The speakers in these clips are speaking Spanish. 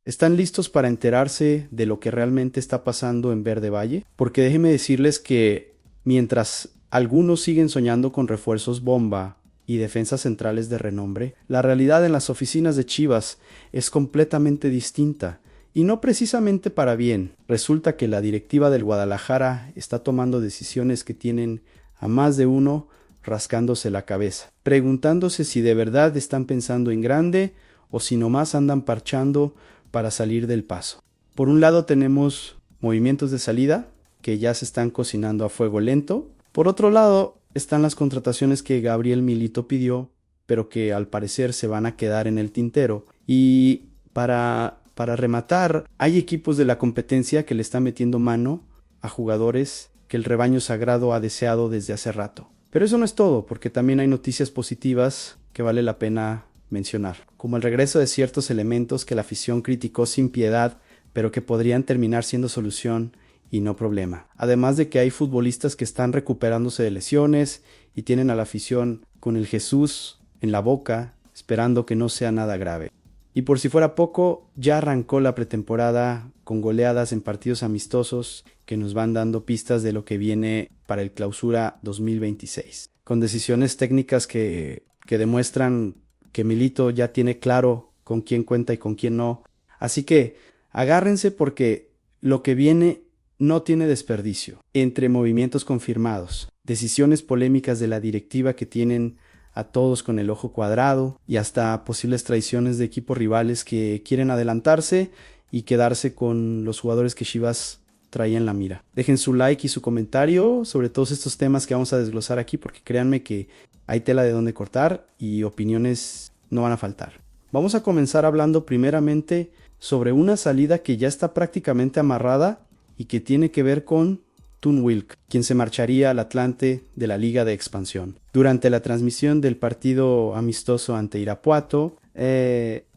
¿Están listos para enterarse de lo que realmente está pasando en Verde Valle? Porque déjenme decirles que mientras algunos siguen soñando con refuerzos bomba y defensas centrales de renombre, la realidad en las oficinas de Chivas es completamente distinta. Y no precisamente para bien. Resulta que la directiva del Guadalajara está tomando decisiones que tienen a más de uno rascándose la cabeza, preguntándose si de verdad están pensando en grande o si nomás andan parchando para salir del paso. Por un lado tenemos movimientos de salida que ya se están cocinando a fuego lento. Por otro lado están las contrataciones que Gabriel Milito pidió, pero que al parecer se van a quedar en el tintero. Y para rematar, hay equipos de la competencia que le están metiendo mano a jugadores que el rebaño sagrado ha deseado desde hace rato. Pero eso no es todo, porque también hay noticias positivas que vale la pena mencionar, como el regreso de ciertos elementos que la afición criticó sin piedad, pero que podrían terminar siendo solución y no problema. Además de que hay futbolistas que están recuperándose de lesiones y tienen a la afición con el Jesús en la boca, esperando que no sea nada grave. Y por si fuera poco, ya arrancó la pretemporada con goleadas en partidos amistosos que nos van dando pistas de lo que viene para el Clausura 2026, con decisiones técnicas que demuestran que Milito ya tiene claro con quién cuenta y con quién no. Así que agárrense porque lo que viene no tiene desperdicio. Entre movimientos confirmados, decisiones polémicas de la directiva que tienen a todos con el ojo cuadrado y hasta posibles traiciones de equipos rivales que quieren adelantarse y quedarse con los jugadores que Chivas traía en la mira. Dejen su like y su comentario sobre todos estos temas que vamos a desglosar aquí, porque créanme que hay tela de donde cortar y opiniones no van a faltar. Vamos a comenzar hablando primeramente sobre una salida que ya está prácticamente amarrada y que tiene que ver con Tun Wilk, quien se marcharía al Atlante de la Liga de Expansión. Durante la transmisión del partido amistoso ante Irapuato,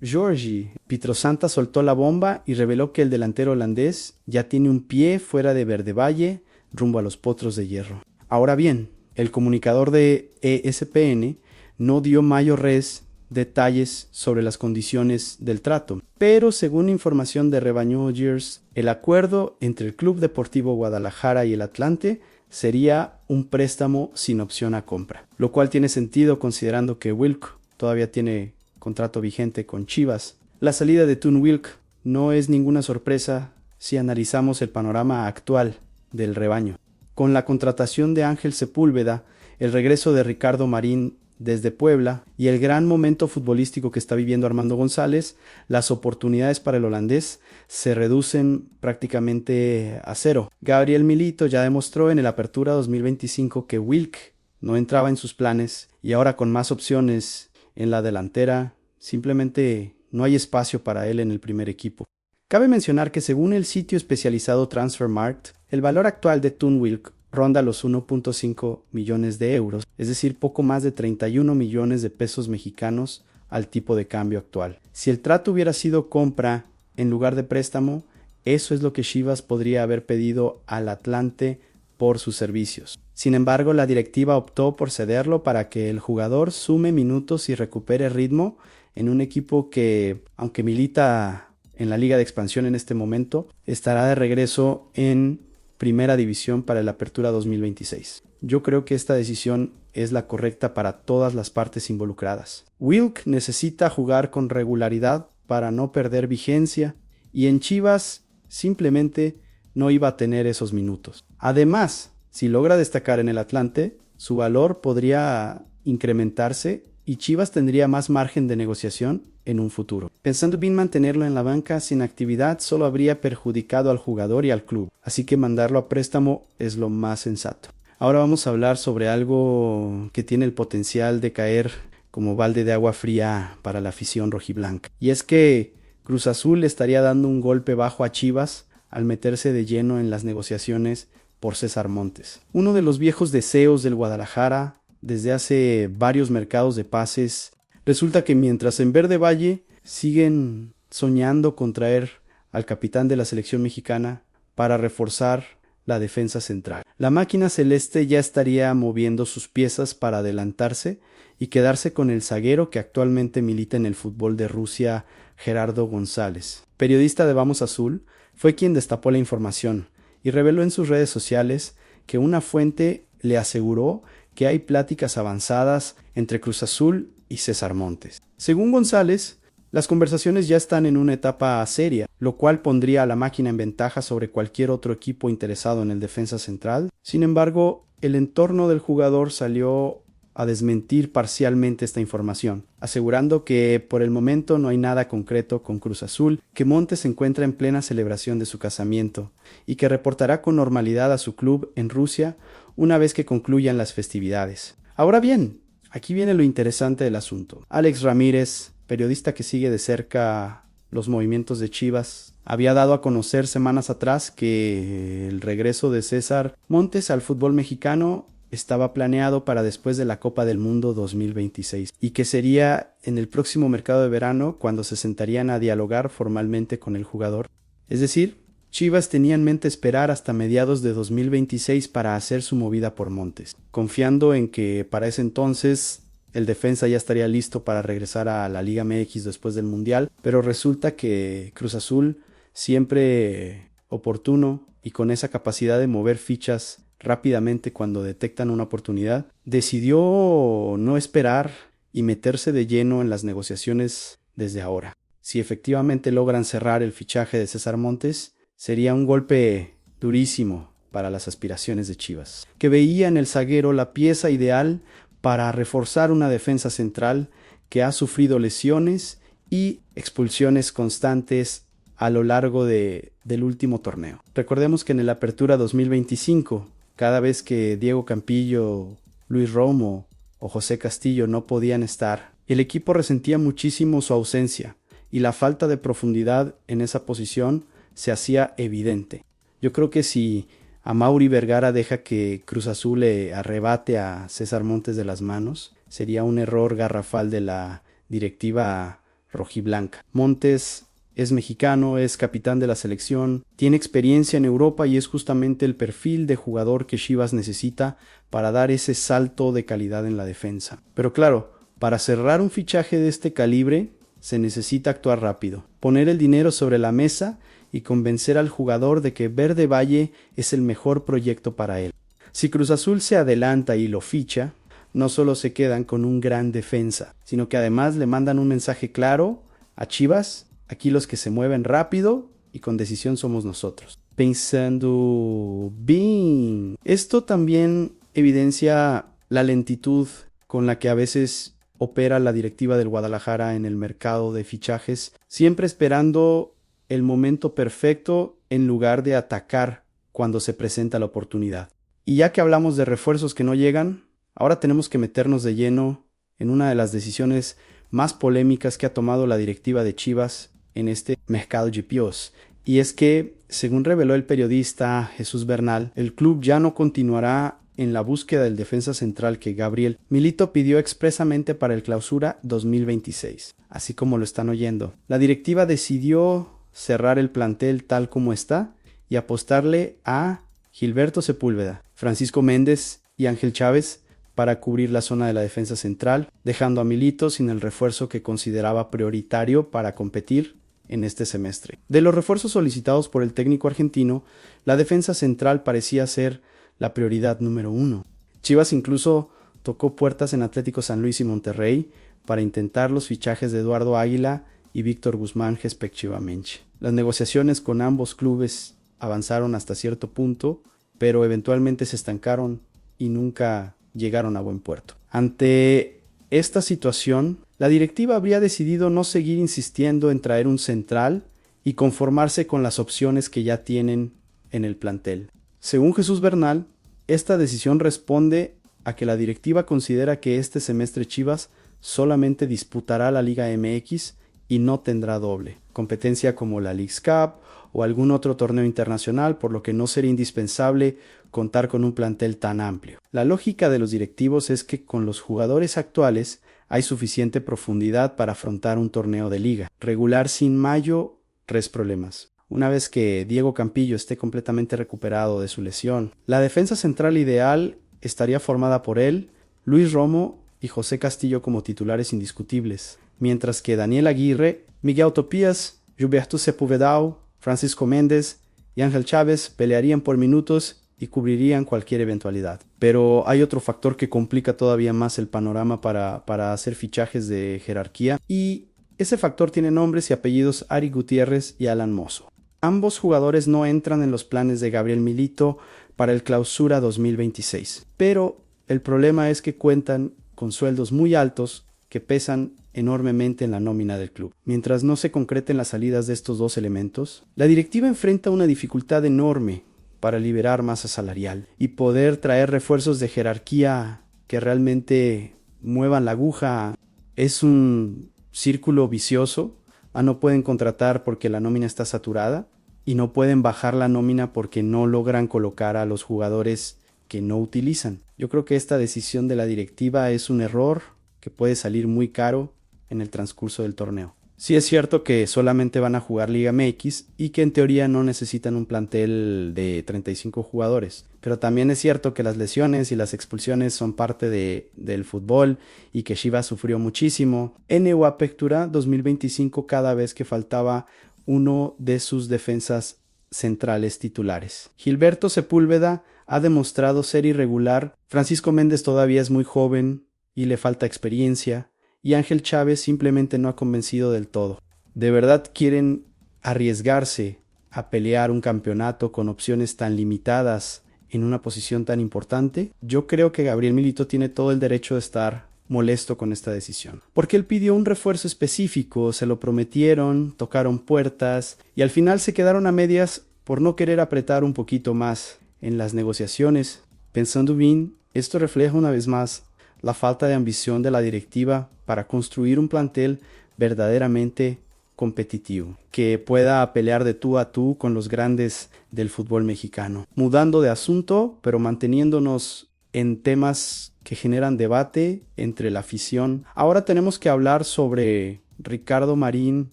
Georgi Pietrosanta soltó la bomba y reveló que el delantero holandés ya tiene un pie fuera de Verde Valle rumbo a los Potros de Hierro. Ahora bien, el comunicador de ESPN no dio mayores detalles sobre las condiciones del trato, pero según información de Rebaño Gears, el acuerdo entre el Club Deportivo Guadalajara y el Atlante sería un préstamo sin opción a compra, lo cual tiene sentido considerando que Wilk todavía tiene contrato vigente con Chivas. La salida de Tun Wilk no es ninguna sorpresa si analizamos el panorama actual del rebaño. Con la contratación de Ángel Sepúlveda, el regreso de Ricardo Marín desde Puebla y el gran momento futbolístico que está viviendo Armando González, las oportunidades para el holandés se reducen prácticamente a cero. Gabriel Milito ya demostró en el Apertura 2025 que Wilk no entraba en sus planes y ahora con más opciones en la delantera, simplemente no hay espacio para él en el primer equipo. Cabe mencionar que según el sitio especializado Transfermarkt, el valor actual de Tun Wilk ronda los 1.5 millones de euros, es decir, poco más de 31 millones de pesos mexicanos al tipo de cambio actual. Si el trato hubiera sido compra en lugar de préstamo, eso es lo que Chivas podría haber pedido al Atlante por sus servicios. Sin embargo, la directiva optó por cederlo para que el jugador sume minutos y recupere ritmo en un equipo que, aunque milita en la Liga de Expansión en este momento, estará de regreso en Primera División para la Apertura 2026. Yo creo que esta decisión es la correcta para todas las partes involucradas. Wilk necesita jugar con regularidad para no perder vigencia y en Chivas simplemente no iba a tener esos minutos. Además, si logra destacar en el Atlante, su valor podría incrementarse y Chivas tendría más margen de negociación en un futuro. Pensando bien mantenerlo en la banca sin actividad solo habría perjudicado al jugador y al club, así que mandarlo a préstamo es lo más sensato. Ahora vamos a hablar sobre algo que tiene el potencial de caer como balde de agua fría para la afición rojiblanca, y es que Cruz Azul estaría dando un golpe bajo a Chivas al meterse de lleno en las negociaciones por César Montes. Uno de los viejos deseos del Guadalajara desde hace varios mercados de pases. Resulta que mientras en Verde Valle siguen soñando con traer al capitán de la selección mexicana para reforzar la defensa central. La máquina celeste ya estaría moviendo sus piezas para adelantarse y quedarse con el zaguero que actualmente milita en el fútbol de Rusia, Gerardo González. Periodista de Vamos Azul, fue quien destapó la información y reveló en sus redes sociales que una fuente le aseguró que hay pláticas avanzadas entre Cruz Azul y César Montes. Según González, las conversaciones ya están en una etapa seria, lo cual pondría a la máquina en ventaja sobre cualquier otro equipo interesado en el defensa central. Sin embargo, el entorno del jugador salió a desmentir parcialmente esta información, asegurando que por el momento no hay nada concreto con Cruz Azul, que Montes se encuentra en plena celebración de su casamiento y que reportará con normalidad a su club en Rusia una vez que concluyan las festividades. Ahora bien, aquí viene lo interesante del asunto. Alex Ramírez, periodista que sigue de cerca los movimientos de Chivas, había dado a conocer semanas atrás que el regreso de César Montes al fútbol mexicano estaba planeado para después de la Copa del Mundo 2026 y que sería en el próximo mercado de verano cuando se sentarían a dialogar formalmente con el jugador. Es decir, Chivas tenía en mente esperar hasta mediados de 2026 para hacer su movida por Montes, confiando en que para ese entonces el defensa ya estaría listo para regresar a la Liga MX después del Mundial, pero resulta que Cruz Azul, siempre oportuno y con esa capacidad de mover fichas rápidamente cuando detectan una oportunidad, decidió no esperar y meterse de lleno en las negociaciones desde ahora. Si efectivamente logran cerrar el fichaje de César Montes, sería un golpe durísimo para las aspiraciones de Chivas, que veía en el zaguero la pieza ideal para reforzar una defensa central que ha sufrido lesiones y expulsiones constantes a lo largo del último torneo. Recordemos que en el Apertura 2025, cada vez que Diego Campillo, Luis Romo o José Castillo no podían estar, el equipo resentía muchísimo su ausencia y la falta de profundidad en esa posición se hacía evidente. Yo creo que si Amaury Vergara deja que Cruz Azul le arrebate a César Montes de las manos, sería un error garrafal de la directiva rojiblanca. Montes es mexicano, es capitán de la selección, tiene experiencia en Europa y es justamente el perfil de jugador que Chivas necesita para dar ese salto de calidad en la defensa. Pero claro, para cerrar un fichaje de este calibre se necesita actuar rápido, poner el dinero sobre la mesa y convencer al jugador de que Verde Valle es el mejor proyecto para él. Si Cruz Azul se adelanta y lo ficha, no solo se quedan con un gran defensa, sino que además le mandan un mensaje claro a Chivas: aquí los que se mueven rápido y con decisión somos nosotros. Pensando bien, esto también evidencia la lentitud con la que a veces opera la directiva del Guadalajara en el mercado de fichajes, siempre esperando el momento perfecto en lugar de atacar cuando se presenta la oportunidad. Y ya que hablamos de refuerzos que no llegan, ahora tenemos que meternos de lleno en una de las decisiones más polémicas que ha tomado la directiva de Chivas en este mercado de píos. Y es que, según reveló el periodista Jesús Bernal, el club ya no continuará en la búsqueda del defensa central que Gabriel Milito pidió expresamente para el Clausura 2026. Así como lo están oyendo, la directiva decidió cerrar el plantel tal como está y apostarle a Gilberto Sepúlveda, Francisco Méndez y Ángel Chávez para cubrir la zona de la defensa central, dejando a Milito sin el refuerzo que consideraba prioritario para competir en este semestre. De los refuerzos solicitados por el técnico argentino, la defensa central parecía ser la prioridad número 1. Chivas incluso tocó puertas en Atlético San Luis y Monterrey para intentar los fichajes de Eduardo Águila y Víctor Guzmán respectivamente. Las negociaciones con ambos clubes avanzaron hasta cierto punto, pero eventualmente se estancaron y nunca llegaron a buen puerto. Ante esta situación, la directiva habría decidido no seguir insistiendo en traer un central y conformarse con las opciones que ya tienen en el plantel. Según Jesús Bernal, esta decisión responde a que la directiva considera que este semestre Chivas solamente disputará la Liga MX y no tendrá doble competencia como la Leagues Cup o algún otro torneo internacional, por lo que no sería indispensable contar con un plantel tan amplio. La lógica de los directivos es que con los jugadores actuales hay suficiente profundidad para afrontar un torneo de liga regular sin mayo, 3 problemas. una vez que Diego Campillo esté completamente recuperado de su lesión. La defensa central ideal estaría formada por él, Luis Romo y José Castillo como titulares indiscutibles, mientras que Daniel Aguirre, Miguel Topias, Gilberto Sepúlveda, Francisco Méndez y Ángel Chávez pelearían por minutos y cubrirían cualquier eventualidad. Pero hay otro factor que complica todavía más el panorama para hacer fichajes de jerarquía, y ese factor tiene nombres y apellidos Ari Gutiérrez y Alan Mozo. Ambos jugadores no entran en los planes de Gabriel Milito para el Clausura 2026, pero el problema es que cuentan con sueldos muy altos que pesan enormemente en la nómina del club. Mientras no se concreten las salidas de estos dos elementos, la directiva enfrenta una dificultad enorme para liberar masa salarial y poder traer refuerzos de jerarquía que realmente muevan la aguja. Es un círculo vicioso. No pueden contratar porque la nómina está saturada y no pueden bajar la nómina porque no logran colocar a los jugadores que no utilizan. Yo creo que esta decisión de la directiva es un error que puede salir muy caro en el transcurso del torneo. Sí es cierto que solamente van a jugar Liga MX y que en teoría no necesitan un plantel de 35 jugadores, pero también es cierto que las lesiones y las expulsiones son parte del fútbol y que Chivas sufrió muchísimo en el Apertura 2025 cada vez que faltaba uno de sus defensas centrales titulares. Gilberto Sepúlveda ha demostrado ser irregular, Francisco Méndez todavía es muy joven y le falta experiencia, y Ángel Chávez simplemente no ha convencido del todo. ¿De verdad quieren arriesgarse a pelear un campeonato con opciones tan limitadas en una posición tan importante? Yo creo que Gabriel Milito tiene todo el derecho de estar molesto con esta decisión, porque él pidió un refuerzo específico, se lo prometieron, tocaron puertas y al final se quedaron a medias por no querer apretar un poquito más en las negociaciones. Pensando bien, esto refleja una vez más la falta de ambición de la directiva para construir un plantel verdaderamente competitivo, que pueda pelear de tú a tú con los grandes del fútbol mexicano. Mudando de asunto, pero manteniéndonos en temas que generan debate entre la afición, ahora tenemos que hablar sobre Ricardo Marín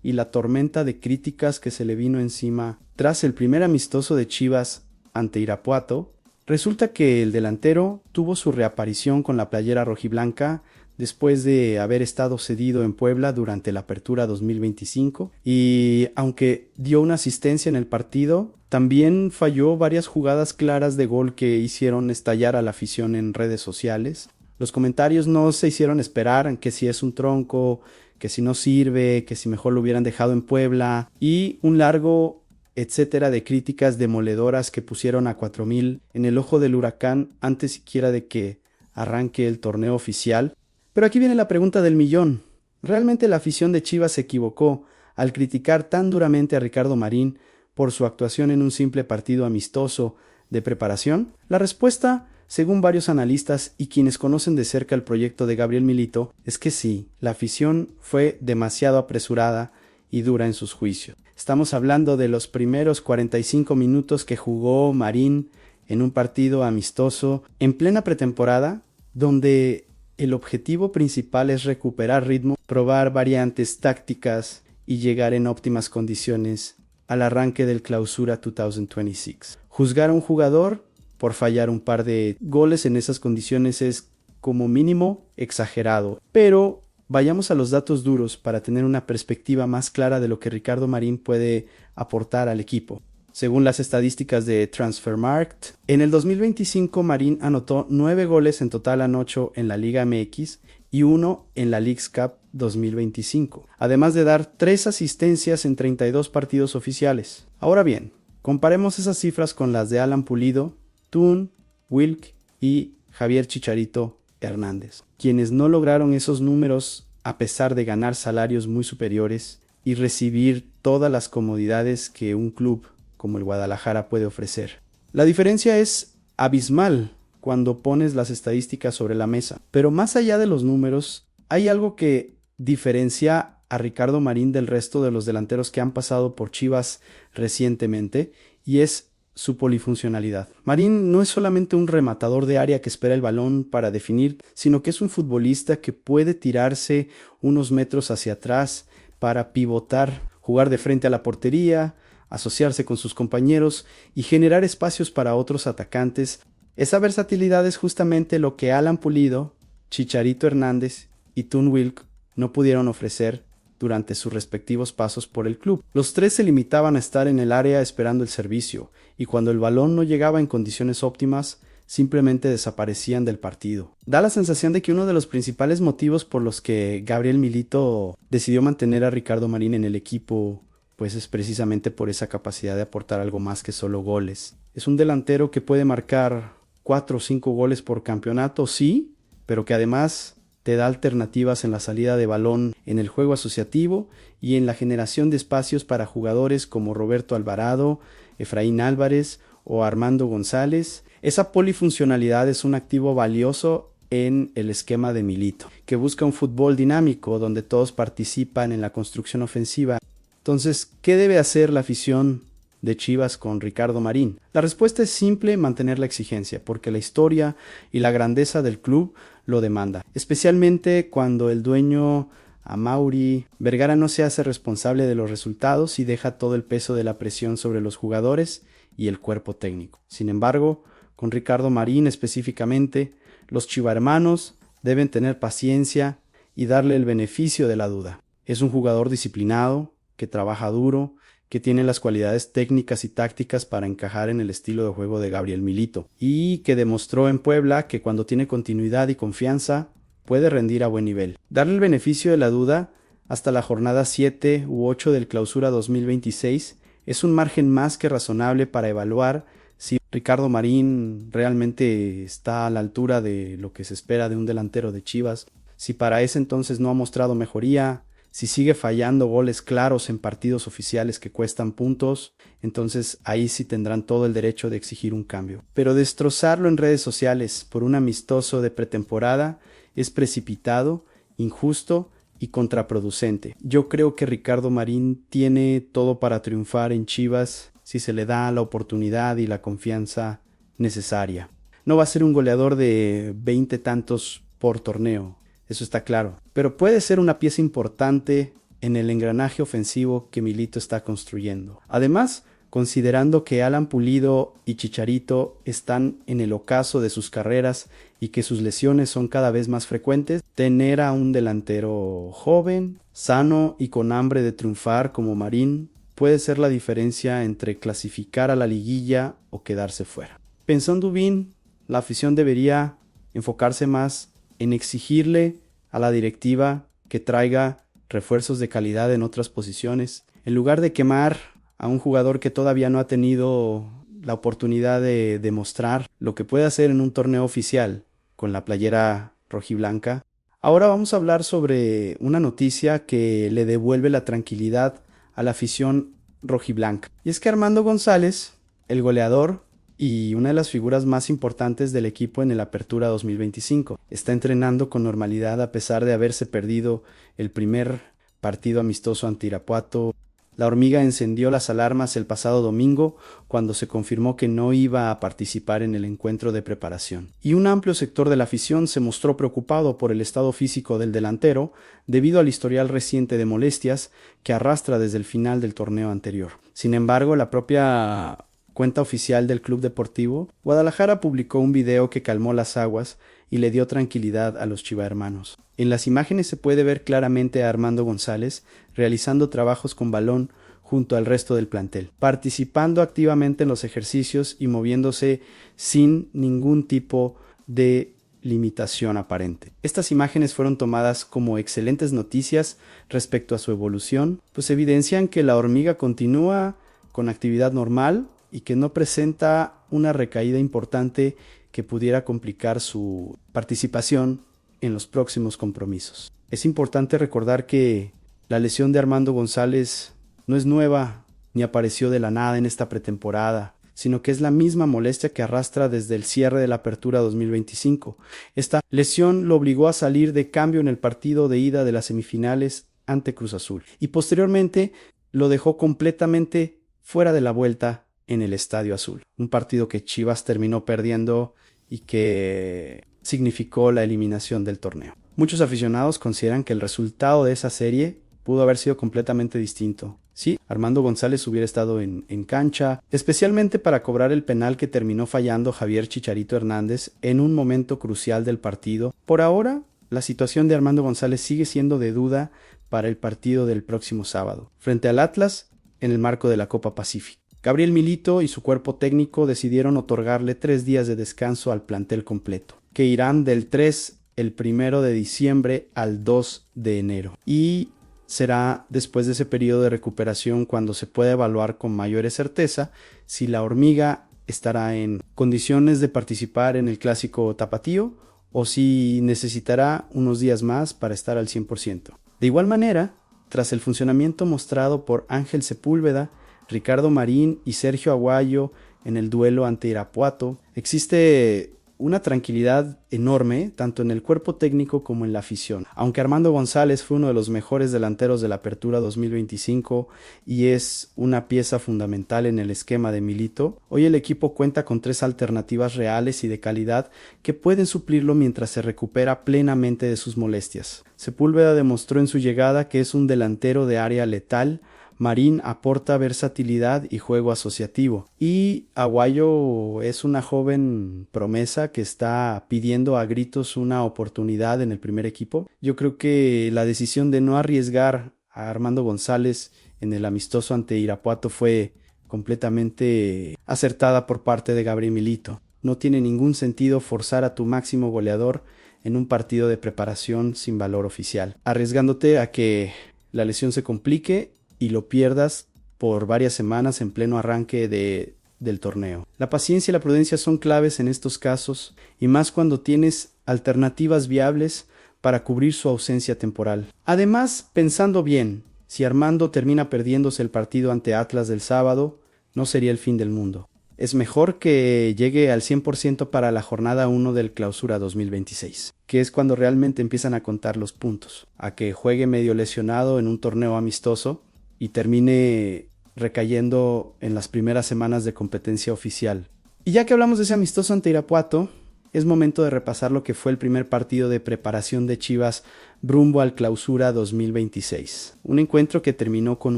y la tormenta de críticas que se le vino encima tras el primer amistoso de Chivas ante Irapuato. Resulta que el delantero tuvo su reaparición con la playera rojiblanca después de haber estado cedido en Puebla durante la Apertura 2025, y aunque dio una asistencia en el partido, también falló varias jugadas claras de gol que hicieron estallar a la afición en redes sociales. Los comentarios no se hicieron esperar, que si es un tronco, que si no sirve, que si mejor lo hubieran dejado en Puebla, y un largo etcétera de críticas demoledoras que pusieron a 4000 en el ojo del huracán antes siquiera de que arranque el torneo oficial. Pero aquí viene la pregunta del millón. ¿Realmente la afición de Chivas se equivocó al criticar tan duramente a Ricardo Marín por su actuación en un simple partido amistoso de preparación? La respuesta, según varios analistas y quienes conocen de cerca el proyecto de Gabriel Milito, es que sí, la afición fue demasiado apresurada y dura en sus juicios. Estamos hablando de los primeros 45 minutos que jugó Marín en un partido amistoso en plena pretemporada, donde el objetivo principal es recuperar ritmo, probar variantes tácticas y llegar en óptimas condiciones al arranque del Clausura 2026. Juzgar a un jugador por fallar un par de goles en esas condiciones es como mínimo exagerado, pero vayamos a los datos duros para tener una perspectiva más clara de lo que Ricardo Marín puede aportar al equipo. Según las estadísticas de Transfermarkt, en el 2025 Marín anotó 9 goles en total anoche en la Liga MX y 1 en la Leagues Cup 2025, además de dar 3 asistencias en 32 partidos oficiales. Ahora bien, comparemos esas cifras con las de Alan Pulido, Tun, Wilk y Javier Chicharito Hernández, quienes no lograron esos números a pesar de ganar salarios muy superiores y recibir todas las comodidades que un club como el Guadalajara puede ofrecer. La diferencia es abismal cuando pones las estadísticas sobre la mesa, pero más allá de los números, hay algo que diferencia a Ricardo Marín del resto de los delanteros que han pasado por Chivas recientemente, y es su polifuncionalidad. Marín no es solamente un rematador de área que espera el balón para definir, sino que es un futbolista que puede tirarse unos metros hacia atrás para pivotar, jugar de frente a la portería, asociarse con sus compañeros y generar espacios para otros atacantes. Esa versatilidad es justamente lo que Alan Pulido, Chicharito Hernández y Tun Wilk no pudieron ofrecer durante sus respectivos pasos por el club. Los tres se limitaban a estar en el área esperando el servicio, y cuando el balón no llegaba en condiciones óptimas, simplemente desaparecían del partido. Da la sensación de que uno de los principales motivos por los que Gabriel Milito decidió mantener a Ricardo Marín en el equipo, pues es precisamente por esa capacidad de aportar algo más que solo goles. Es un delantero que puede marcar 4 o 5 goles por campeonato, sí, pero que además te da alternativas en la salida de balón, en el juego asociativo y en la generación de espacios para jugadores como Roberto Alvarado, Efraín Álvarez o Armando González. Esa polifuncionalidad es un activo valioso en el esquema de Milito, que busca un fútbol dinámico donde todos participan en la construcción ofensiva. Entonces, ¿qué debe hacer la afición de Chivas con Ricardo Marín? La respuesta es simple: mantener la exigencia, porque la historia y la grandeza del club lo demanda, especialmente cuando el dueño Amaury Vergara no se hace responsable de los resultados y deja todo el peso de la presión sobre los jugadores y el cuerpo técnico. Sin embargo, con Ricardo Marín específicamente, los chivarmanos deben tener paciencia y darle el beneficio de la duda. Es un jugador disciplinado, que trabaja duro, que tiene las cualidades técnicas y tácticas para encajar en el estilo de juego de Gabriel Milito, y que demostró en Puebla que cuando tiene continuidad y confianza puede rendir a buen nivel. Darle el beneficio de la duda hasta la jornada 7 u 8 del Clausura 2026 es un margen más que razonable para evaluar si Ricardo Marín realmente está a la altura de lo que se espera de un delantero de Chivas, si para ese entonces no ha mostrado mejoría, si sigue fallando goles claros en partidos oficiales que cuestan puntos, entonces ahí sí tendrán todo el derecho de exigir un cambio. Pero destrozarlo en redes sociales por un amistoso de pretemporada es precipitado, injusto y contraproducente. Yo creo que Ricardo Marín tiene todo para triunfar en Chivas si se le da la oportunidad y la confianza necesaria. No va a ser un goleador de 20 tantos por torneo, eso está claro, pero puede ser una pieza importante en el engranaje ofensivo que Milito está construyendo. Además, considerando que Alan Pulido y Chicharito están en el ocaso de sus carreras y que sus lesiones son cada vez más frecuentes, tener a un delantero joven, sano y con hambre de triunfar como Marín puede ser la diferencia entre clasificar a la liguilla o quedarse fuera. Pensando bien, la afición debería enfocarse más en exigirle a la directiva que traiga refuerzos de calidad en otras posiciones, en lugar de quemar a un jugador que todavía no ha tenido la oportunidad de demostrar lo que puede hacer en un torneo oficial con la playera rojiblanca. Ahora vamos a hablar sobre una noticia que le devuelve la tranquilidad a la afición rojiblanca. Y es que Armando González, el goleador y una de las figuras más importantes del equipo en el Apertura 2025, está entrenando con normalidad a pesar de haberse perdido el primer partido amistoso ante Irapuato. La hormiga encendió las alarmas el pasado domingo cuando se confirmó que no iba a participar en el encuentro de preparación. Y un amplio sector de la afición se mostró preocupado por el estado físico del delantero debido al historial reciente de molestias que arrastra desde el final del torneo anterior. Sin embargo, la propia cuenta oficial del Club Deportivo Guadalajara publicó un video que calmó las aguas y le dio tranquilidad a los chivahermanos. En las imágenes se puede ver claramente a Armando González realizando trabajos con balón junto al resto del plantel, participando activamente en los ejercicios y moviéndose sin ningún tipo de limitación aparente. Estas imágenes fueron tomadas como excelentes noticias respecto a su evolución, pues evidencian que la hormiga continúa con actividad normal y que no presenta una recaída importante que pudiera complicar su participación en los próximos compromisos. Es importante recordar que la lesión de Armando González no es nueva ni apareció de la nada en esta pretemporada, sino que es la misma molestia que arrastra desde el cierre de la Apertura 2025. Esta lesión lo obligó a salir de cambio en el partido de ida de las semifinales ante Cruz Azul y posteriormente lo dejó completamente fuera de la vuelta en el Estadio Azul, un partido que Chivas terminó perdiendo y que significó la eliminación del torneo. Muchos aficionados consideran que el resultado de esa serie pudo haber sido completamente distinto, Sí, Armando González hubiera estado en cancha, especialmente para cobrar el penal que terminó fallando Javier Chicharito Hernández en un momento crucial del partido. Por ahora, la situación de Armando González sigue siendo de duda para el partido del próximo sábado, frente al Atlas, en el marco de la Copa Pacífico. Gabriel Milito y su cuerpo técnico decidieron otorgarle 3 días de descanso al plantel completo, que irán del 3 el 1 de diciembre al 2 de enero. Y será después de ese periodo de recuperación cuando se pueda evaluar con mayor certeza si la hormiga estará en condiciones de participar en el clásico tapatío o si necesitará unos días más para estar al 100%. De igual manera, tras el funcionamiento mostrado por Ángel Sepúlveda, Ricardo Marín y Sergio Aguayo en el duelo ante Irapuato, existe una tranquilidad enorme tanto en el cuerpo técnico como en la afición. Aunque Armando González fue uno de los mejores delanteros de la Apertura 2025 y es una pieza fundamental en el esquema de Milito, hoy el equipo cuenta con 3 alternativas reales y de calidad que pueden suplirlo mientras se recupera plenamente de sus molestias. Sepúlveda demostró en su llegada que es un delantero de área letal. Marín aporta versatilidad y juego asociativo. Y Aguayo es una joven promesa que está pidiendo a gritos una oportunidad en el primer equipo. Yo creo que la decisión de no arriesgar a Armando González en el amistoso ante Irapuato fue completamente acertada por parte de Gabriel Milito. No tiene ningún sentido forzar a tu máximo goleador en un partido de preparación sin valor oficial, arriesgándote a que la lesión se complique y lo pierdas por varias semanas en pleno arranque del torneo. La paciencia y la prudencia son claves en estos casos, y más cuando tienes alternativas viables para cubrir su ausencia temporal. Además, pensando bien, si Armando termina perdiéndose el partido ante Atlas del sábado, no sería el fin del mundo. Es mejor que llegue al 100% para la jornada 1 del Clausura 2026, que es cuando realmente empiezan a contar los puntos, a que juegue medio lesionado en un torneo amistoso y termine recayendo en las primeras semanas de competencia oficial. Y ya que hablamos de ese amistoso ante Irapuato, es momento de repasar lo que fue el primer partido de preparación de Chivas rumbo al Clausura 2026. Un encuentro que terminó con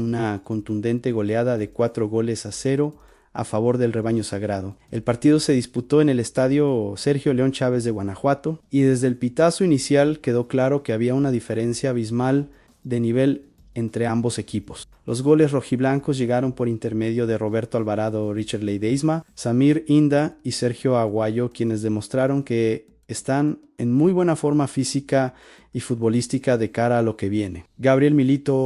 una contundente goleada de 4-0 a favor del rebaño sagrado. El partido se disputó en el estadio Sergio León Chávez de Guanajuato y desde el pitazo inicial quedó claro que había una diferencia abismal de nivel entre ambos equipos. Los goles rojiblancos llegaron por intermedio de Roberto Alvarado, Richard Ledesma, Samir Inda y Sergio Aguayo, quienes demostraron que están en muy buena forma física y futbolística de cara a lo que viene. Gabriel Milito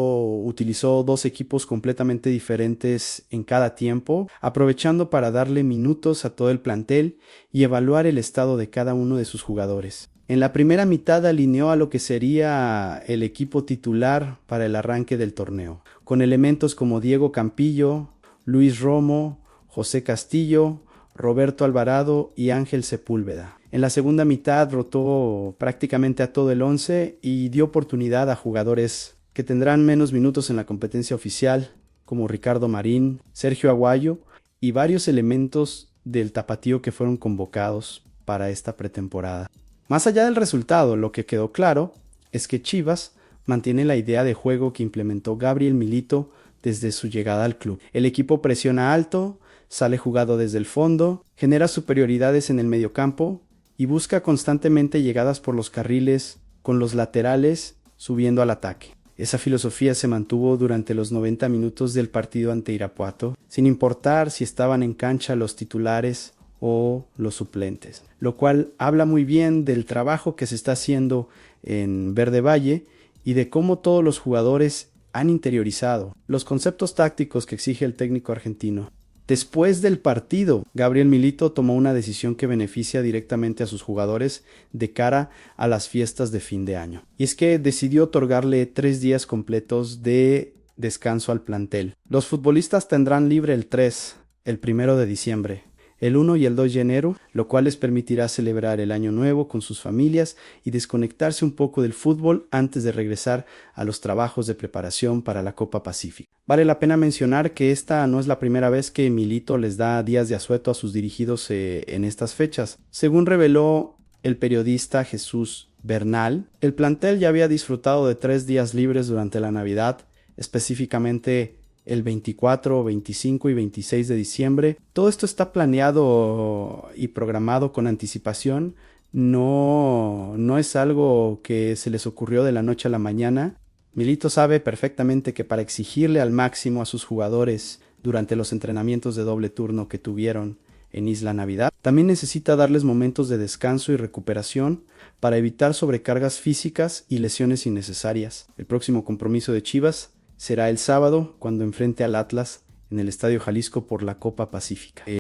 utilizó 2 equipos completamente diferentes en cada tiempo, aprovechando para darle minutos a todo el plantel y evaluar el estado de cada uno de sus jugadores. En la primera mitad alineó a lo que sería el equipo titular para el arranque del torneo, con elementos como Diego Campillo, Luis Romo, José Castillo, Roberto Alvarado y Ángel Sepúlveda. En la segunda mitad rotó prácticamente a todo el 11 y dio oportunidad a jugadores que tendrán menos minutos en la competencia oficial, como Ricardo Marín, Sergio Aguayo y varios elementos del tapatío que fueron convocados para esta pretemporada. Más allá del resultado, lo que quedó claro es que Chivas mantiene la idea de juego que implementó Gabriel Milito desde su llegada al club. El equipo presiona alto, sale jugado desde el fondo, genera superioridades en el mediocampo y busca constantemente llegadas por los carriles con los laterales subiendo al ataque. Esa filosofía se mantuvo durante los 90 minutos del partido ante Irapuato, sin importar si estaban en cancha los titulares o los suplentes, lo cual habla muy bien del trabajo que se está haciendo en Verde Valle y de cómo todos los jugadores han interiorizado los conceptos tácticos que exige el técnico argentino. Después del partido, Gabriel Milito tomó una decisión que beneficia directamente a sus jugadores de cara a las fiestas de fin de año. Y es que decidió otorgarle 3 días completos de descanso al plantel. Los futbolistas tendrán libre el 3, el 1 de diciembre, el 1 y el 2 de enero, lo cual les permitirá celebrar el año nuevo con sus familias y desconectarse un poco del fútbol antes de regresar a los trabajos de preparación para la Copa Pacífica. Vale la pena mencionar que esta no es la primera vez que Milito les da días de asueto a sus dirigidos en estas fechas. Según reveló el periodista Jesús Bernal, el plantel ya había disfrutado de 3 días libres durante la Navidad, específicamente el 24, 25 y 26 de diciembre. Todo esto está planeado y programado con anticipación. No es algo que se les ocurrió de la noche a la mañana. Milito sabe perfectamente que para exigirle al máximo a sus jugadores durante los entrenamientos de doble turno que tuvieron en Isla Navidad, también necesita darles momentos de descanso y recuperación para evitar sobrecargas físicas y lesiones innecesarias. El próximo compromiso de Chivas será el sábado cuando enfrente al Atlas en el Estadio Jalisco por la Copa Pacífica.